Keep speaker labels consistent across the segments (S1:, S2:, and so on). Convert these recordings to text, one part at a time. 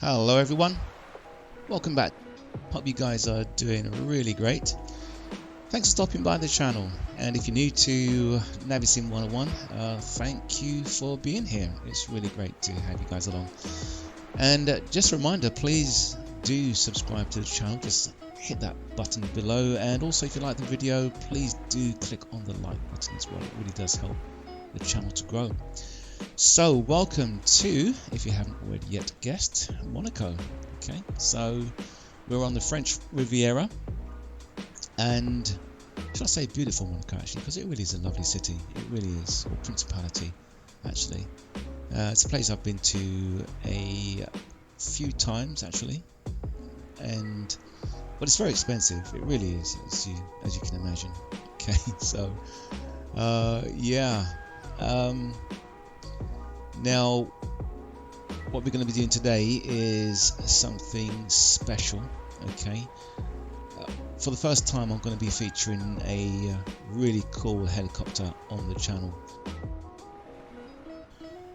S1: Hello everyone, welcome back. Hope you guys are doing really great. Thanks for stopping by the channel, and if you're new to Navisim 101, thank you for being here. It's really great to have you guys along. And just a reminder, please do subscribe to the channel, just hit that button below, and also if you like the video, please do click on the like button as well. It really does help the channel to grow. So welcome to, if you haven't already yet guessed, Monaco. Okay, so we're on the French Riviera, and should I say beautiful Monaco actually, because it really is a lovely city. It really is, or principality actually. It's a place I've been to a few times actually, but it's very expensive. It really is, as you can imagine. Okay, so yeah. Now, what we're going to be doing today is something special. Okay, for the first time, I'm going to be featuring a really cool helicopter on the channel,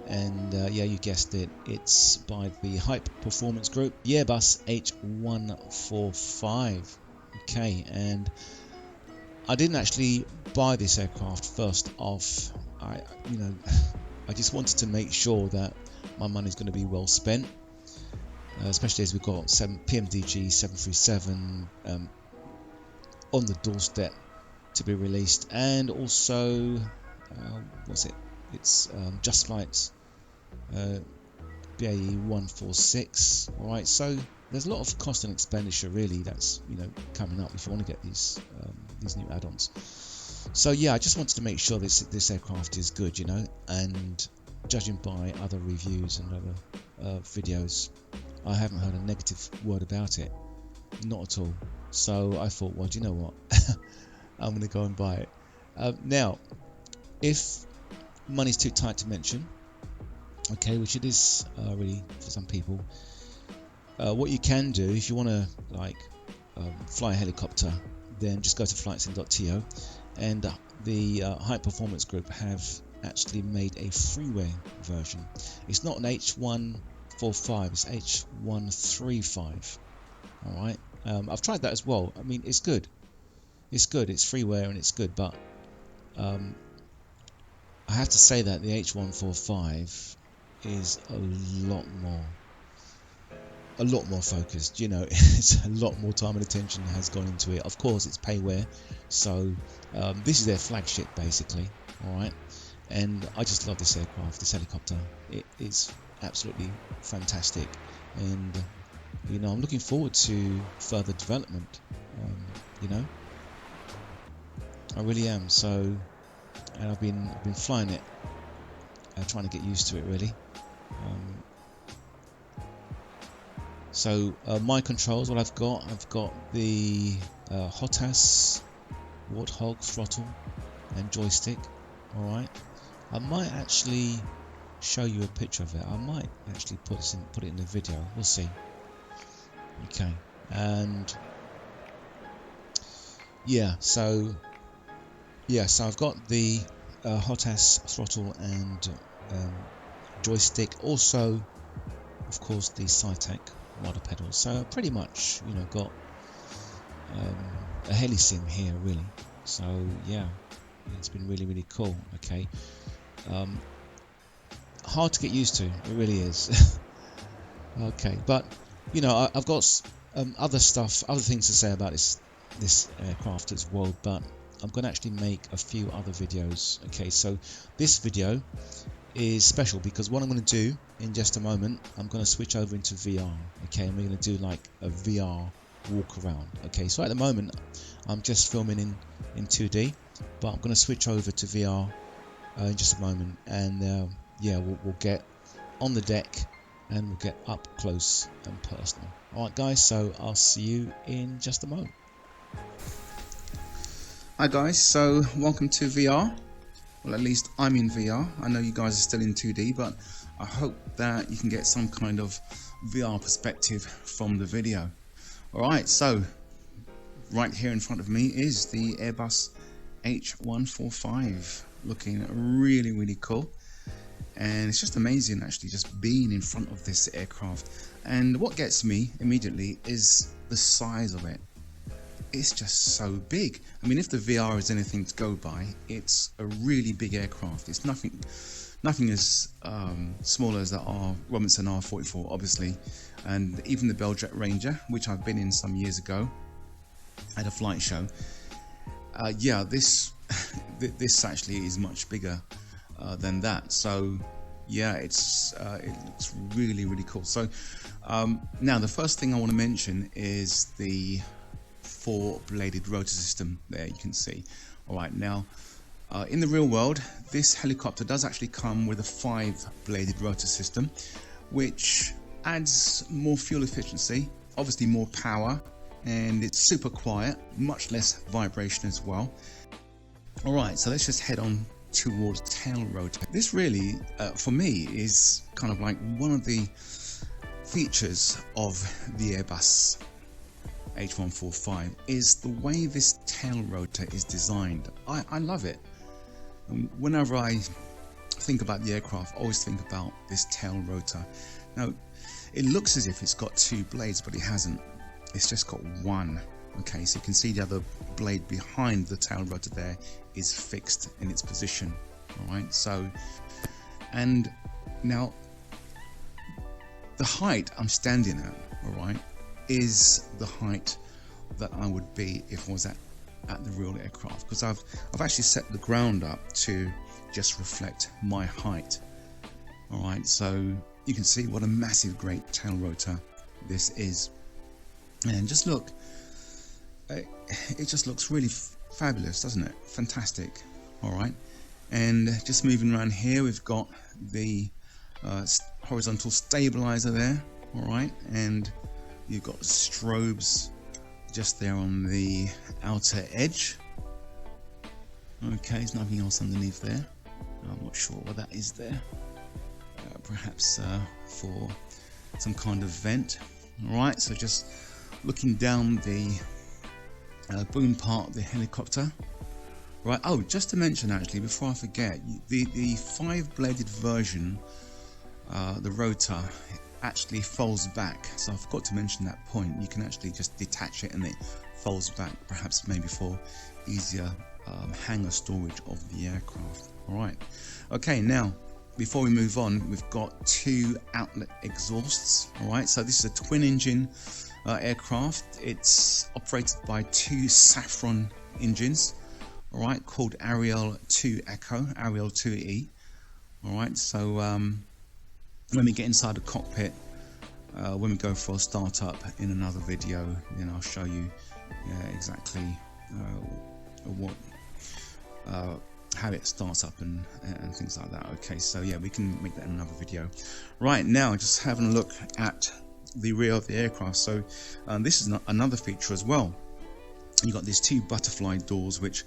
S1: and yeah, you guessed it, it's by the Hype Performance Group, the AIRBUS H145. Okay, and I didn't actually buy this aircraft first off. I just wanted to make sure that my money is going to be well spent, especially as we've got PMDG 737 on the doorstep to be released, and also what's it? It's Just Flight's BAE 146. All right, so there's a lot of cost and expenditure really that's coming up if you want to get these new add-ons. So yeah, I just wanted to make sure this aircraft is good, and judging by other reviews and other videos, I haven't heard a negative word about it, not at all. So I thought, well, do you know what, I'm going to go and buy it. Now, if money's too tight to mention, okay, which it is really for some people, what you can do if you want to fly a helicopter, then just go to flightsim.to, and the Hype Performance Group have actually made a freeware version. It's not an H145, it's H135. All right, I've tried that as well. I mean, it's good. It's freeware and it's good, but I have to say that the H145 is a lot more focused. It's a lot more time and attention has gone into it. Of course, it's payware, so this is their flagship basically. All right, and I just love this aircraft, this helicopter. It is absolutely fantastic, and I'm looking forward to further development. I really am. So, and I've been flying it, trying to get used to it really. So my controls, what I've got the HOTAS Warthog throttle and joystick. All right, I might actually show you a picture of it. I might actually put it in the video. We'll see. Okay, and yeah, so I've got the HOTAS throttle and joystick. Also, of course, the Cytec rudder pedals. So pretty much, got a heli sim here really. So yeah, it's been really cool. Okay, hard to get used to, it really is. Okay, but I've got other things to say about this aircraft as well, but I'm going to actually make a few other videos. Okay, so this video is special because what I'm going to do in just a moment, I'm going to switch over into VR. Okay, and we're going to do like a VR walk around. Okay, so at the moment I'm just filming in 2D, but I'm going to switch over to VR in just a moment, and yeah, we'll get on the deck and we'll get up close and personal. Alright guys, so I'll see you in just a moment. Hi guys, so welcome to VR. Well, at least I'm in VR. I know you guys are still in 2D, but I hope that you can get some kind of VR perspective from the video. Alright, so right here in front of me is the AIRBUS H145, looking really cool. And it's just amazing actually just being in front of this aircraft.
S2: And what gets me immediately is the size of it. It's just so big. I mean, if the VR is anything to go by, it's a really big aircraft. It's nothing as small as the Robinson R44, obviously, and even the Bell Jet Ranger, which I've been in some years ago at a flight show. Yeah, this this actually is much bigger than that. So yeah, it looks really cool. So now the first thing I want to mention is the 4-bladed rotor system. There you can see. All right, now in the real world, this helicopter does actually come with a 5-bladed rotor system, which adds more fuel efficiency, obviously more power, and it's super quiet, much less vibration as well. All right, so let's just head on towards tail rotor. This really, for me, is kind of like one of the features of the Airbus H145 is the way this tail rotor is designed. I love it. And whenever I think about the aircraft, I always think about this tail rotor. Now, it looks as if it's got 2 blades, but it hasn't. It's just got 1. Okay, so you can see the other blade behind the tail rotor there is fixed in its position. All right, so, and now the height I'm standing at, all right, is the height that I would be if I was at the real aircraft, because I've actually set the ground up to just reflect my height. All right, so you can see what a massive great tail rotor this is, and just look, it just looks really fabulous, doesn't it? Fantastic. All right, and just moving around here, we've got the horizontal stabilizer there. All right, and you've got strobes just there on the outer edge. Okay, there's nothing else underneath there. I'm not sure what that is there. Perhaps for some kind of vent. Alright, so just looking down the boom part of the helicopter. Right, oh, just to mention actually, before I forget, the 5-bladed version, the rotor actually folds back, so I forgot to mention that point. You can actually just detach it and it folds back, perhaps maybe for easier hangar storage of the aircraft. Alright, okay, now before we move on, we've got 2 outlet exhausts. Alright, so this is a twin engine aircraft. It's operated by 2 Saffron engines, alright, called Ariel 2 Echo, Ariel 2E. Alright, so when we get inside the cockpit, when we go for a startup in another video, then I'll show you exactly how it starts up and things like that. Okay, so yeah, we can make that in another video. Right, now just having a look at the rear of the aircraft. So this is another feature as well. You've got these 2 butterfly doors which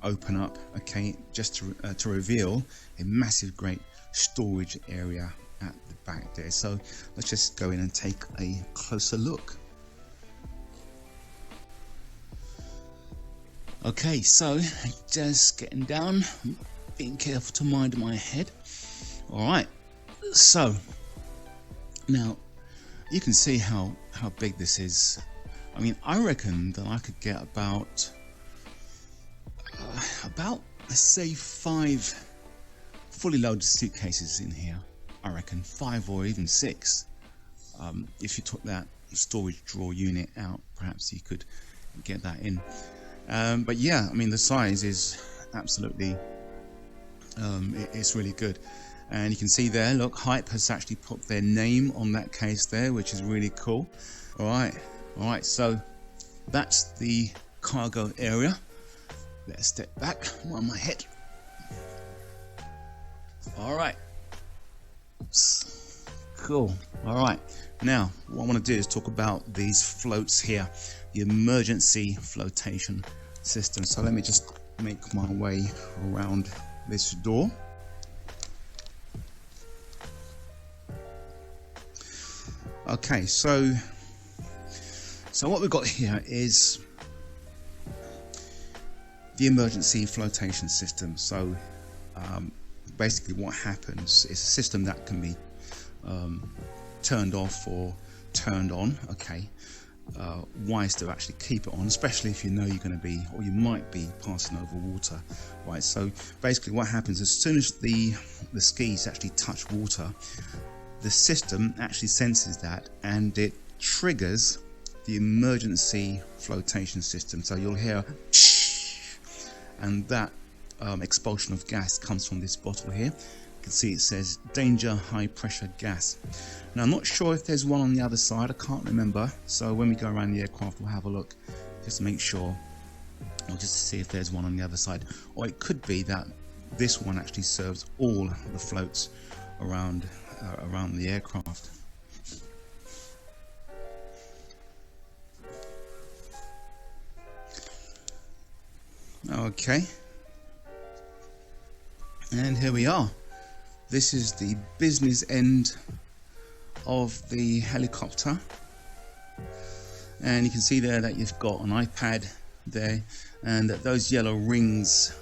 S2: open up, okay, just to reveal a massive great storage area at the back there. So let's just go in and take a closer look. Okay, so just getting down, being careful to mind my head. Alright, so now you can see how big this is. I mean, I reckon that I could get about let's say 5 fully loaded suitcases in here. I reckon 5 or even 6. If you took that storage drawer unit out, perhaps you could get that in. But yeah, I mean, the size is absolutely, it's really good. And you can see there, look, Hype has actually put their name on that case there, which is really cool. Alright, so that's the cargo area. Let's step back on my head. Alright, cool. Alright, now what I want to do is talk about these floats here, the emergency flotation system. So let me just make my way around this door. Okay, so what we've got here is the emergency flotation system. So basically what happens is a system that can be turned off or turned on. Okay, wise to actually keep it on, especially if you know you're going to be, or you might be, passing over water. Right, so basically what happens, as soon as the skis actually touch water, the system actually senses that and it triggers the emergency flotation system. So you'll hear and that expulsion of gas comes from this bottle here. You can see it says danger high pressure gas. Now I'm not sure if there's one on the other side, I can't remember, so when we go around the aircraft we'll have a look just to make sure, or just to see if there's one on the other side. Or it could be that this one actually serves all the floats around the aircraft. Okay, and here we are. This is the business end of the helicopter, and you can see there that you've got an iPad there, and that those yellow rings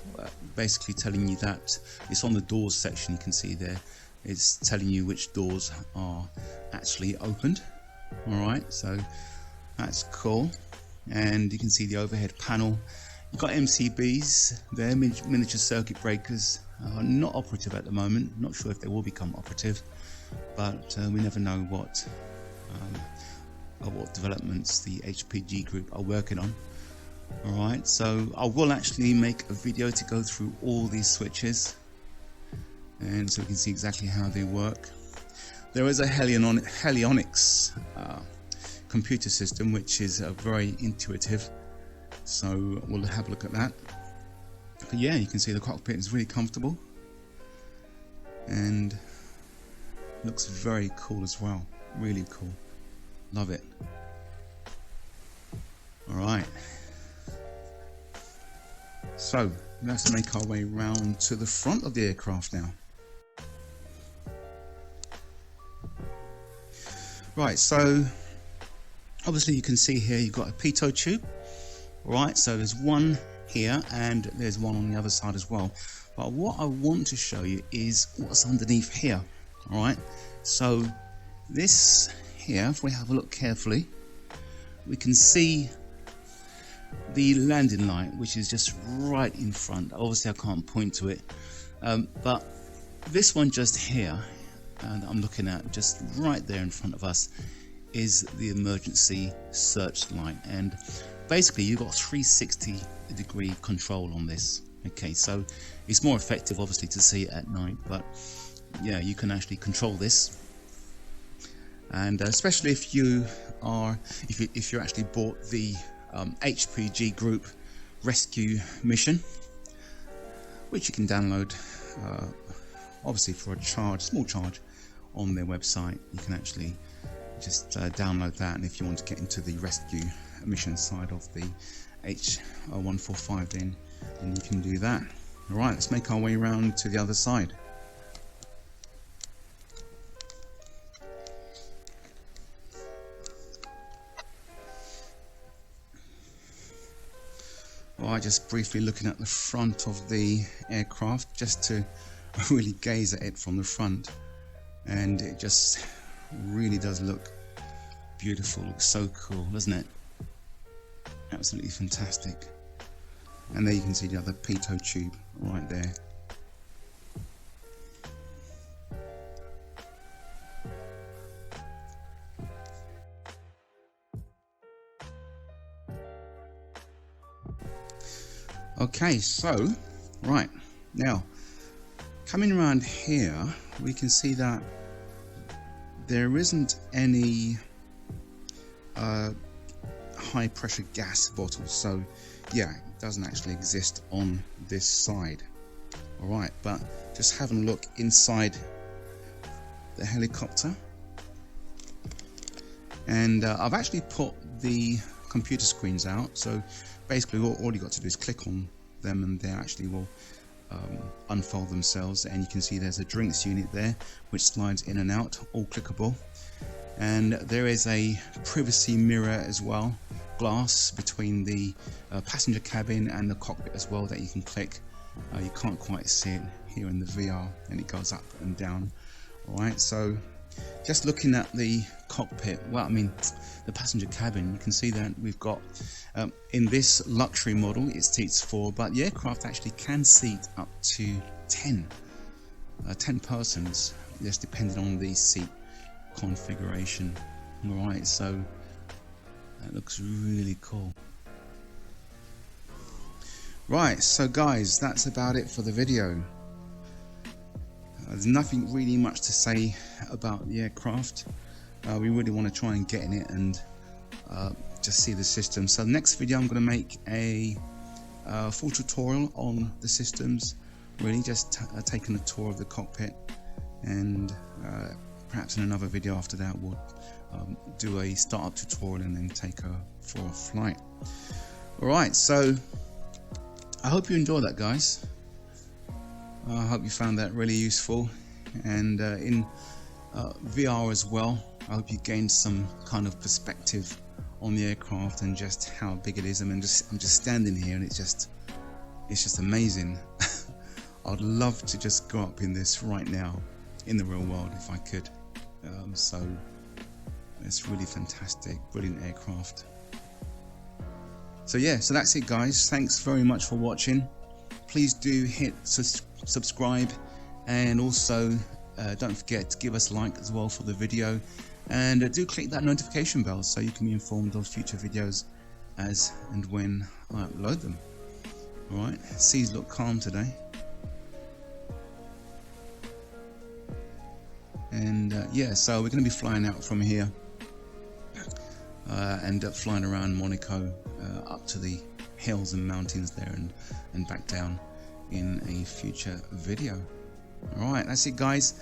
S2: basically telling you that it's on the doors section. You can see there it's telling you which doors are actually opened. Alright, so that's cool. And you can see the overhead panel. You've got MCBs there, miniature circuit breakers, not operative at the moment. Not sure if they will become operative, but we never know what developments the HPG group are working on. Alright, so I will actually make a video to go through all these switches, and so we can see exactly how they work. There is a Helionics computer system which is very intuitive, so we'll have a look at that. But yeah, you can see the cockpit is really comfortable and looks very cool as well. Really cool, love it. Alright, so let's make our way round to the front of the aircraft now. Right, so obviously you can see here you've got a pitot tube. Right, so there's one here and there's one on the other side as well. But what I want to show you is what's underneath here. Alright, so this here, if we have a look carefully, we can see the landing light, which is just right in front. Obviously I can't point to it, but this one just here, and I'm looking at just right there in front of us, is the emergency search light. And basically you've got 360-degree control on this. Okay, so it's more effective obviously to see it at night, but yeah, you can actually control this. And especially if you actually bought the HPG group rescue mission, which you can download obviously for a charge, small charge, on their website. You can actually just download that, and if you want to get into the rescue mission side of the H145 then you can do that. Alright, let's make our way around to the other side. Well, just briefly looking at the front of the aircraft just to really gaze at it from the front, and it just really does look beautiful. Looks so cool, doesn't it? Absolutely fantastic. And there you can see the other pitot tube right there. Okay, so right now coming around here, we can see that there isn't any high pressure gas bottles, so yeah, it doesn't actually exist on this side. Alright, but just having a look inside the helicopter, and I've actually put the computer screens out, so basically all you got to do is click on them and they actually will unfold themselves, and you can see there's a drinks unit there which slides in and out, all clickable. And there is a privacy mirror as well, glass between the passenger cabin and the cockpit as well that you can click. You can't quite see it here in the VR, and it goes up and down. Alright, so just looking at the cockpit, well, I mean the passenger cabin, you can see that we've got in this luxury model it seats 4, but the aircraft actually can seat up to 10 persons, just depending on the seat configuration. Alright, so that looks really cool. Right, so guys, that's about it for the video. There's nothing really much to say about the aircraft. We really want to try and get in it and just see the system. So next video I'm going to make a full tutorial on the systems, really just taking a tour of the cockpit, and perhaps in another video after that we'll do a startup tutorial and then take her for a flight. Alright, so I hope you enjoyed that, guys. I hope you found that really useful, and in VR as well, I hope you gained some kind of perspective on the aircraft and just how big it is. I mean, I'm just standing here and it's just amazing. I'd love to just go up in this right now in the real world if I could. So it's really fantastic, brilliant aircraft. So yeah, so that's it, guys. Thanks very much for watching. Please do hit subscribe, and also don't forget to give us a like as well for the video, and do click that notification bell so you can be informed of future videos as and when I upload them. Alright, seas look calm today, and yeah, so we're going to be flying out from here and flying around Monaco up to the hills and mountains there, and back down in a future video. Alright, that's it, guys.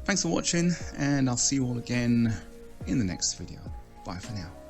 S2: Thanks for watching, and I'll see you all again in the next video. Bye for now.